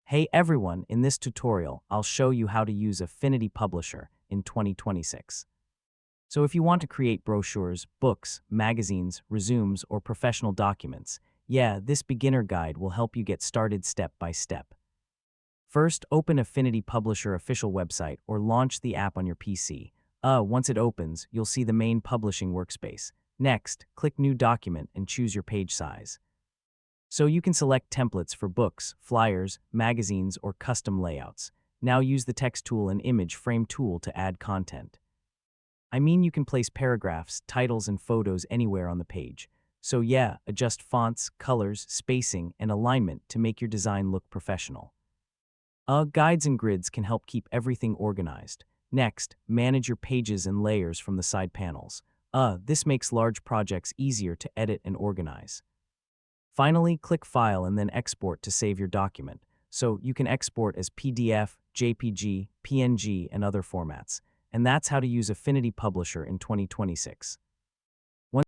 Hey everyone, in this tutorial, I'll show you how to use Affinity Publisher in 2026. So if you want to create brochures, books, magazines, resumes, or professional documents, this beginner guide will help you get started step by step. First, open Affinity Publisher official website or launch the app on your PC. Once it opens, you'll see the main publishing workspace. Next, click New Document and choose your page size. So you can select templates for books, flyers, magazines, or custom layouts. Now use the text tool and image frame tool to add content. You can place paragraphs, titles, and photos anywhere on the page. So adjust fonts, colors, spacing, and alignment to make your design look professional. Guides and grids can help keep everything organized. Next, manage your pages and layers from the side panels. This makes large projects easier to edit and organize. Finally, click File and then Export to save your document. So you can export as PDF, JPG, PNG, and other formats. And that's how to use Affinity Publisher in 2026.